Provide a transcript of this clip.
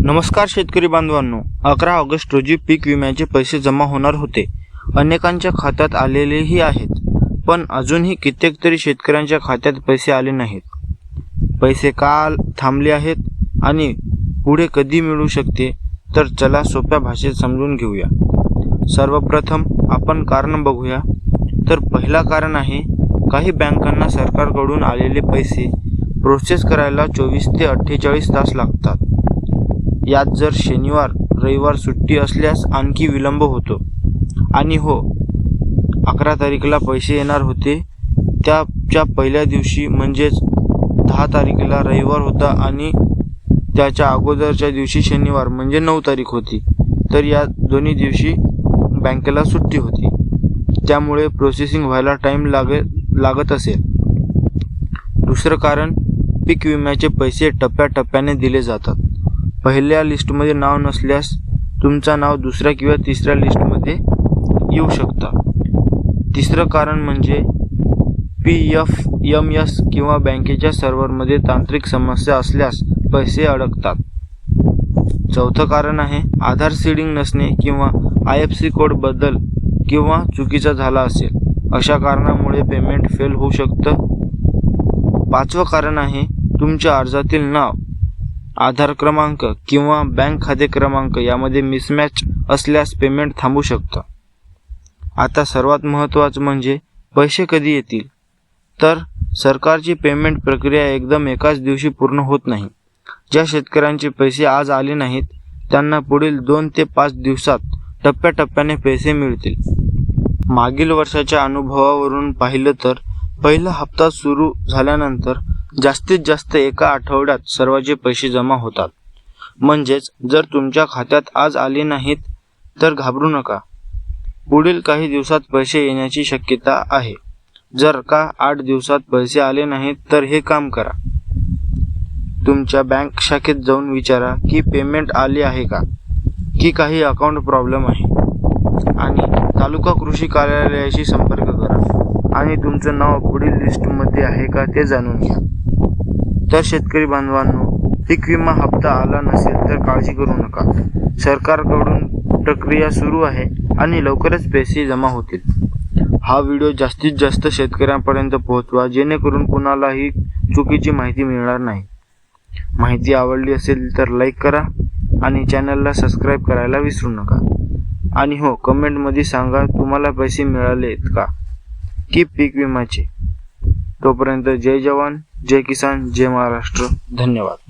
नमस्कार शेतकरी बांधवांनो, 11 ऑगस्ट रोजी पीक विम्याचे पैसे जमा होणार होते. अनेकांच्या खात्यात आलेलेही आहेत, पण अजूनही कित्येक तरी शेतकऱ्यांच्या खात्यात पैसे आले नाहीत. पैसे का थांबले आहेत आणि पुढे कधी मिळू शकते, तर चला सोप्या भाषेत समजून घेऊया. सर्वप्रथम आपण कारण बघूया. तर पहिला कारण आहे, काही बँकांना सरकारकडून आलेले पैसे प्रोसेस करायला 24 ते 48 तास लागतात. यात जर शनिवार रविवार सुट्टी असल्यास आणखी विलंब होतो. आणि 11 तारखेला पैसे येणार होते, त्याच्या पहिल्या दिवशी म्हणजेच 10 तारखेला रविवार होता आणि त्याच्या अगोदरच्या दिवशी शनिवार म्हणजे 9 तारीख होती. तर या दोन्ही दिवशी बँकेला सुट्टी होती, त्यामुळे प्रोसेसिंग व्हायला टाईम लागत असेल. दुसरं कारण, पीक विम्याचे पैसे टप्प्याटप्प्याने दिले जातात. पहिल्या लिस्टमध्ये नाव नसल्यास तुमचा नाव दुसऱ्या किंवा तिसऱ्या लिस्टमध्ये येऊ शकता. तिसरं कारण म्हणजे PFMS किंवा बँकेच्या सर्व्हरमध्ये तांत्रिक समस्या असल्यास पैसे अडकतात. चौथं कारण आहे, आधार सीडिंग नसणे किंवा IFSC कोड बदल किंवा चुकीचा झाला असेल, अशा कारणामुळे पेमेंट फेल होऊ शकतं. पाचवं कारण आहे, तुमच्या अर्जातील नाव, आधार क्रमांक किंवा बँक खाते क्रमांक यामध्ये मिसमॅच असल्यास पेमेंट थांबू शकतं. आता सर्वात महत्त्वाचं म्हणजे पैसे कधी येतील. तर सरकारची पेमेंट प्रक्रिया एकदम एकाच दिवशी पूर्ण होत नाही. ज्या शेतकऱ्यांचे पैसे आज आले नाहीत, त्यांना पुढील 2 ते 5 दिवसात टप्प्याटप्प्याने पैसे मिळतील. मागील वर्षाच्या अनुभवावरून पाहिलं तर पहिला हप्ता सुरू झाल्यानंतर जास्तीत जास्त एका आठवड्यात सर्वांचे पैसे जमा होतात. म्हणजेच जर तुमच्या खात्यात आज आले नाहीत तर घाबरू नका, पुढील काही दिवसात पैसे येण्याची शक्यता आहे. जर का 8 दिवसात पैसे आले नाहीत तर हे काम करा. तुमच्या बँक शाखेत जाऊन विचारा की पेमेंट आले आहे का, की काही अकाउंट प्रॉब्लेम आहे, आणि तालुका कृषी कार्यालयाशी संपर्क करा आणि तुमचं नाव पुढील लिस्टमध्ये आहे का ते जाणून घ्या. तर शेतकरी बांधवांनो, पीक विमा हप्ता आला नसेल तर काळजी करू नका. सरकारकडून प्रक्रिया सुरू आहे आणि लवकरच पैसे जमा होतील. हा व्हिडिओ जास्तीत जास्त शेतकऱ्यांपर्यंत पोहोचवा, जेणेकरून कुणालाही चुकीची माहिती मिळणार नाही. माहिती आवडली असेल तर लाईक करा आणि चॅनलला सबस्क्राईब करायला विसरू नका. आणि कमेंटमध्ये सांगा तुम्हाला पैसे मिळालेत का, की पीक विम्याचे. तोपर्यंत जय जवान, जय किसान, जय महाराष्ट्र. धन्यवाद.